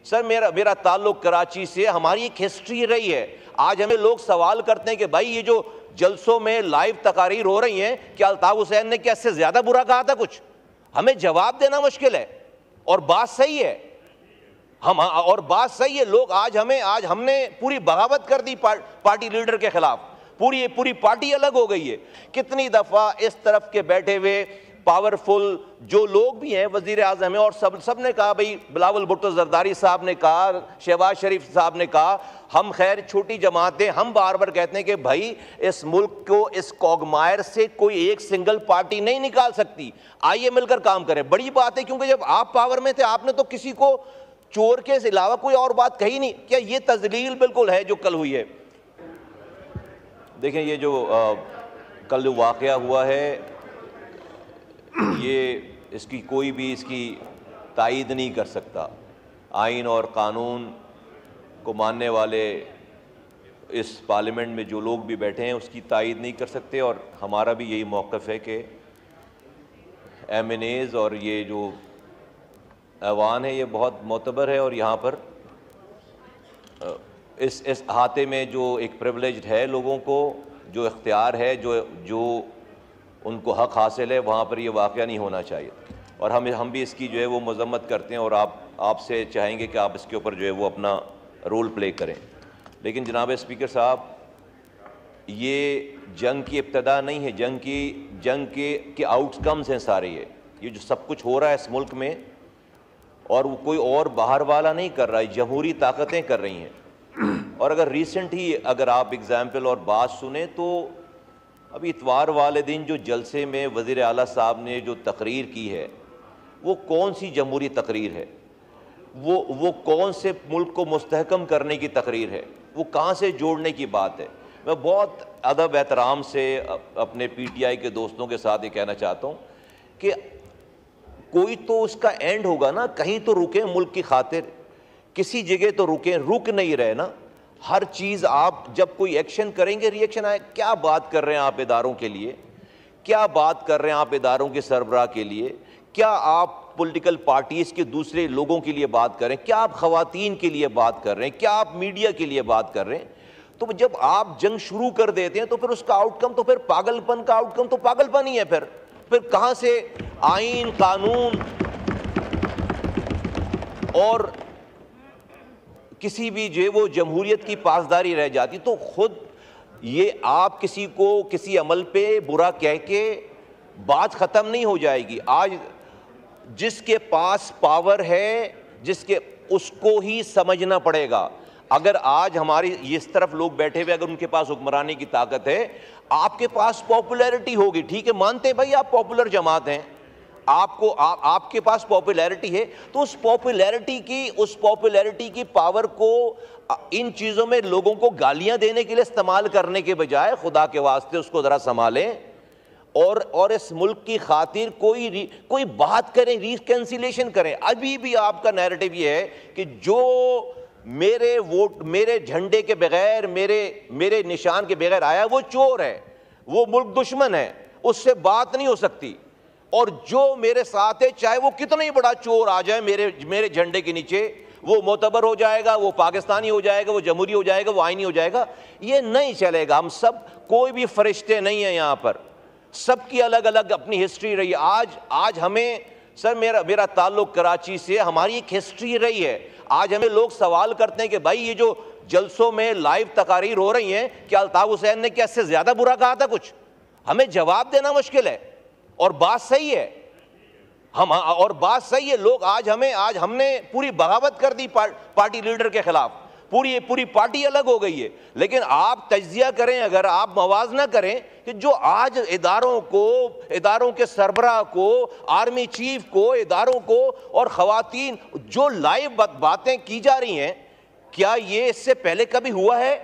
Sir मेरा मेरा ताल्लुक कराची से, हमारी एक हिस्ट्री रही है। आज हमें लोग सवाल करते हैं कि भाई ये जो जलसों में लाइव तकारीर हो रही हैं, क्या अल्ताफ हुसैन ने क्या इससे ज्यादा बुरा कहा था कुछ? हमें जवाब देना मुश्किल है। और बात सही है, और बात सही है। लोग आज हमने पूरी बगावत कर दी पार्टी लीडर के खिलाफ, पूरी पार्टी अलग हो गई है। कितनी दफा इस तरफ के बैठे हुए पावरफुल जो लोग भी हैं, वजीर आज़म है, और सब ने कहा, भाई बिलावल भुट्टो जरदारी साहब ने कहा, शहबाज शरीफ साहब ने कहा, हम खैर छोटी जमातें, हम बार बार कहते हैं कि भाई इस मुल्क को इस कॉगमायर से कोई एक सिंगल पार्टी नहीं निकाल सकती, आइए मिलकर काम करें। बड़ी बात है, क्योंकि जब आप पावर में थे आपने तो किसी को चोर के अलावा कोई और बात कही नहीं। क्या ये तजलील बिल्कुल है जो कल हुई है? देखें, ये जो कल जो वाक़या हुआ है, ये इसकी कोई भी इसकी तायीद नहीं कर सकता। आइन और कानून को मानने वाले इस पार्लियामेंट में जो लोग भी बैठे हैं उसकी तायीद नहीं कर सकते। और हमारा भी यही मौक़िफ़ है कि MNAs और ये जो ऐवान है ये बहुत मोतबर है, और यहाँ पर इस अहाते में जो एक प्रिविलेज्ड है लोगों को, जो इख्तियार है, जो उनको हक हासिल है, वहाँ पर ये वाक़या नहीं होना चाहिए। और हम भी इसकी जो है वो मज़म्मत करते हैं, और आपसे चाहेंगे कि आप इसके ऊपर जो है वो अपना रोल प्ले करें। लेकिन जनाब स्पीकर साहब, ये जंग की इब्तदा नहीं है, जंग के आउटकम्स हैं सारे। ये जो सब कुछ हो रहा है इस मुल्क में, और वो कोई और बाहर वाला नहीं कर रहा है, जमहूरी ताकतें कर रही हैं। और अगर रिसेंट ही अगर आप एग्ज़ाम्पल और बात सुने तो अभी इतवार वाले दिन जो जलसे में वज़ीर आला साहब ने जो तकरीर की है, वो कौन सी जमहूरी तकरीर है? वो कौन से मुल्क को मुस्तहकम करने की तकरीर है? वो कहाँ से जोड़ने की बात है? मैं बहुत अदब एहतराम से अपने PTI के दोस्तों के साथ ये कहना चाहता हूँ कि कोई तो उसका एंड होगा ना, कहीं तो रुके मुल्क की खातिर, किसी जगह तो रुके, रुक नहीं रहे ना। हर चीज़ आप जब कोई एक्शन करेंगे रिएक्शन आए। क्या बात कर रहे हैं आप इदारों के लिए? क्या बात कर रहे हैं आप इदारों के सरबराह के लिए? क्या आप पॉलिटिकल पार्टीज़ के दूसरे लोगों के लिए बात कर रहे हैं? क्या आप ख़वातीन के लिए बात कर रहे हैं? क्या आप मीडिया के लिए बात कर रहे हैं? तो जब आप जंग शुरू कर देते हैं तो फिर उसका आउटकम तो फिर पागलपन का आउटकम तो पागलपन ही है। फिर कहाँ से आइन, कानून और किसी भी जो है वो जमहूरियत की पासदारी रह जाती? तो खुद ये आप किसी को किसी अमल पे बुरा कह के बात ख़त्म नहीं हो जाएगी। आज जिसके पास पावर है, उसको ही समझना पड़ेगा। अगर आज हमारी इस तरफ लोग बैठे हुए, अगर उनके पास हुक्मरानी की ताकत है, आपके पास पॉपुलैरिटी होगी, ठीक है, मानते हैं भाई आप पॉपुलर जमात हैं, आपके पास पॉपुलैरिटी है, तो उस पॉपुलैरिटी की पावर को इन चीज़ों में लोगों को गालियां देने के लिए इस्तेमाल करने के बजाय खुदा के वास्ते उसको ज़रा संभालें और इस मुल्क की खातिर कोई बात करें, रिकन्सिलेशन करें। अभी भी आपका नैरेटिव ये है कि जो मेरे वोट, मेरे झंडे के बगैर, मेरे निशान के बगैर आया वो चोर है, वो मुल्क दुश्मन है, उससे बात नहीं हो सकती। और जो मेरे साथ है, चाहे वो कितना ही बड़ा चोर आ जाए मेरे झंडे के नीचे, वो मोतबर हो जाएगा, वो पाकिस्तानी हो जाएगा, वो जमहूरी हो जाएगा, वो आईनी हो जाएगा। ये नहीं चलेगा। हम सब कोई भी फरिश्ते नहीं है यहाँ पर, सबकी अलग अलग अपनी हिस्ट्री रही है। आज हमें, सर मेरा ताल्लुक कराची से, हमारी एक हिस्ट्री रही है। आज हमें लोग सवाल करते हैं कि भाई ये जो जलसों में लाइव तकारीर हो रही हैं, क्या अल्ताफ हुसैन ने क्या इससे ज्यादा बुरा कहा था कुछ? हमें जवाब देना मुश्किल है। और बात सही है, लोग आज हमने पूरी बगावत कर दी पार्टी लीडर के खिलाफ, पूरी पार्टी अलग हो गई है। लेकिन आप तज्जिया करें, अगर आप मवाजना करें कि जो आज इदारों के सरबराह को, आर्मी चीफ को, इदारों को और खवातीन जो लाइव बातें की जा रही हैं, क्या ये इससे पहले कभी हुआ है?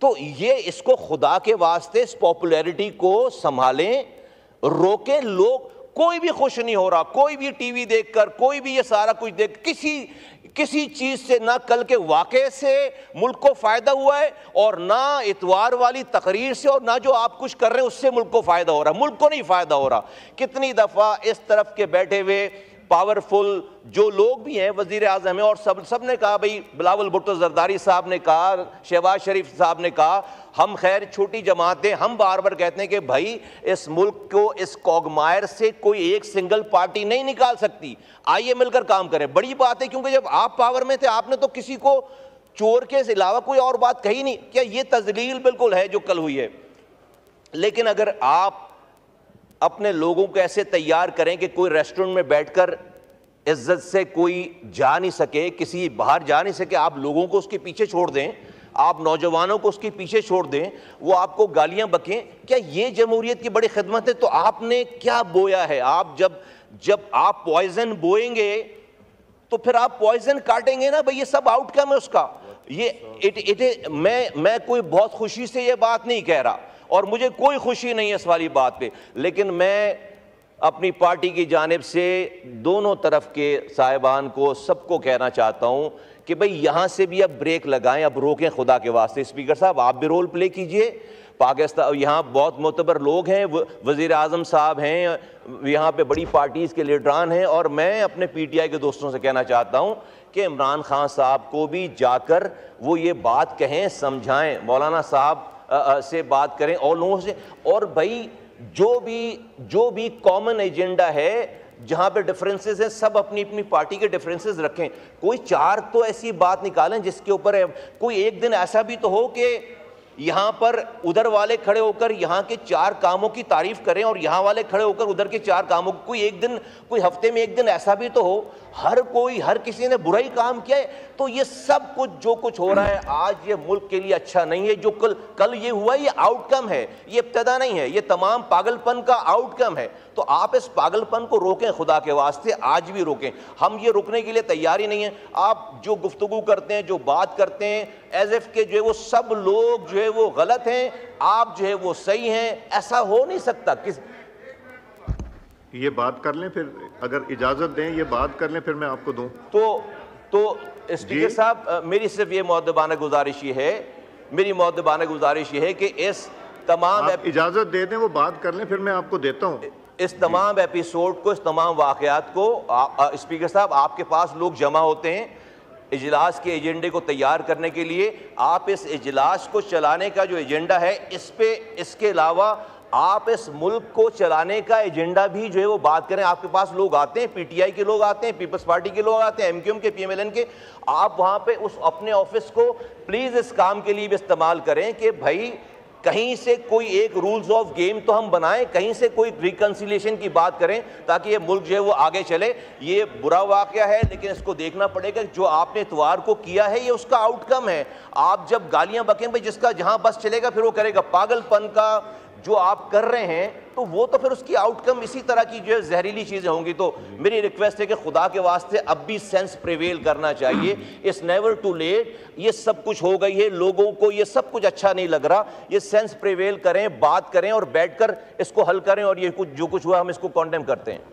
तो ये इसको खुदा के वास्ते इस पॉपुलैरिटी को संभालें, रोकें। लोग कोई भी खुश नहीं हो रहा, कोई भी टीवी देखकर, कोई भी ये सारा कुछ देख, किसी चीज से, ना कल के वाक़े से मुल्क को फायदा हुआ है, और ना इतवार वाली तकरीर से, और ना जो आप कुछ कर रहे हैं उससे मुल्क को फायदा हो रहा है। मुल्क को नहीं फायदा हो रहा। कितनी दफा इस तरफ के बैठे हुए पावरफुल जो लोग भी हैं, वजीर आज़म है, और सब ने कहा, भाई बिलावल भुट्टो जरदारी साहब ने कहा, शहबाज शरीफ साहब ने कहा, हम खैर छोटी जमातें, हम बार बार कहते हैं कि भाई इस मुल्क को इस कॉगमायर से कोई एक सिंगल पार्टी नहीं निकाल सकती, आइए मिलकर काम करें। बड़ी बात है, क्योंकि जब आप पावर में थे आपने तो किसी को चोर के अलावा कोई और बात कही नहीं। क्या ये तजलील बिल्कुल है जो कल हुई है। लेकिन अगर आप अपने लोगों को ऐसे तैयार करें कि कोई रेस्टोरेंट में बैठकर इज्जत से कोई जा नहीं सके, किसी बाहर जा नहीं सके, आप लोगों को उसके पीछे छोड़ दें, आप नौजवानों को उसके पीछे छोड़ दें, वो आपको गालियां बकें, क्या ये जमहूरियत की बड़ी खिदमत है? तो आपने क्या बोया है? आप जब आप पॉइजन बोएंगे तो फिर आप पॉइजन काटेंगे ना भाई, ये सब आउटकम है उसका। ये मैं कोई बहुत खुशी से ये बात नहीं कह रहा और मुझे कोई खुशी नहीं है इस वाली बात पे, लेकिन मैं अपनी पार्टी की जानिब से दोनों तरफ के साहिबान को, सबको कहना चाहता हूं कि भाई यहां से भी अब ब्रेक लगाएं, अब रोकें खुदा के वास्ते। स्पीकर साहब आप भी रोल प्ले कीजिए। पाकिस्तान यहाँ बहुत मोतबर लोग हैं, वज़ीर आज़म साहब हैं, यहाँ पे बड़ी पार्टीज़ के लीडरान हैं, और मैं अपने PTI के दोस्तों से कहना चाहता हूँ कि इमरान खान साहब को भी जाकर वो ये बात कहें, समझाएं, मौलाना साहब से बात करें और लोगों से। और भाई जो भी कॉमन एजेंडा है, जहां पे डिफरेंसेस हैं, सब अपनी अपनी पार्टी के डिफरेंसेस रखें। कोई चार तो ऐसी बात निकालें जिसके ऊपर कोई एक दिन ऐसा भी तो हो कि यहां पर उधर वाले खड़े होकर यहां के चार कामों की तारीफ करें और यहां वाले खड़े होकर उधर के चार कामों को। कोई एक दिन, कोई हफ्ते में एक दिन ऐसा भी तो हो, हर किसी ने बुरा ही काम किया है। तो ये सब कुछ जो कुछ हो रहा है आज, ये मुल्क के लिए अच्छा नहीं है। जो कल ये हुआ, ये आउटकम है, ये इब्तिदा नहीं है, ये तमाम पागलपन का आउटकम है। तो आप इस पागलपन को रोकें, खुदा के वास्ते आज भी रोकें। हम ये रुकने के लिए तैयार ही नहीं है। आप जो गुफ्तगू करते हैं, जो बात करते हैं, एज इफ के जो है वो सब लोग जो है वो गलत हैं, आप जो है वो सही हैं, ऐसा हो नहीं सकता। ये बात कर लें, फिर अगर इजाजत दें ये बात कर लें, फिर मैं आपको दूं। तो स्पीकर साहब मेरी सिर्फ ये मुअद्दबाना गुजारिश ये है कि इस तमाम इजाजत दे दें, वो बात कर लें, फिर मैं आपको देता हूं। इस तमाम एपिसोड को, इस तमाम वाक़यात को स्पीकर साहब आपके पास लोग जमा होते हैं इजलास के एजेंडे को तैयार करने के लिए। आप इस इजलास को चलाने का जो एजेंडा है, इसके अलावा आप इस मुल्क को चलाने का एजेंडा भी जो है वो बात करें। आपके पास लोग आते हैं, PTI के लोग आते हैं, पीपल्स पार्टी के लोग आते हैं, MQM के, PMLN के। आप वहां पे उस अपने ऑफिस को प्लीज इस काम के लिए भी इस्तेमाल करें कि भाई कहीं से कोई एक रूल्स ऑफ गेम तो हम बनाएं, कहीं से कोई रिकंसिलिएशन की बात करें, ताकि ये मुल्क जो है वो आगे चले। ये बुरा वाकया है, लेकिन इसको देखना पड़ेगा जो आपने इतवार को किया है, ये उसका आउटकम है। आप जब गालियां बकें भाई, जिसका जहां बस चलेगा फिर वो करेगा, पागलपन का जो आप कर रहे हैं, तो वो तो फिर उसकी आउटकम इसी तरह की जो है जहरीली चीजें होंगी। तो मेरी रिक्वेस्ट है कि खुदा के वास्ते अब भी सेंस प्रिवेल करना चाहिए। It's never too late. ये सब कुछ हो गई है, लोगों को ये सब कुछ अच्छा नहीं लग रहा। ये सेंस प्रिवेल करें, बात करें और बैठकर इसको हल करें, और ये कुछ जो कुछ हुआ हम इसको कॉन्डेम करते हैं।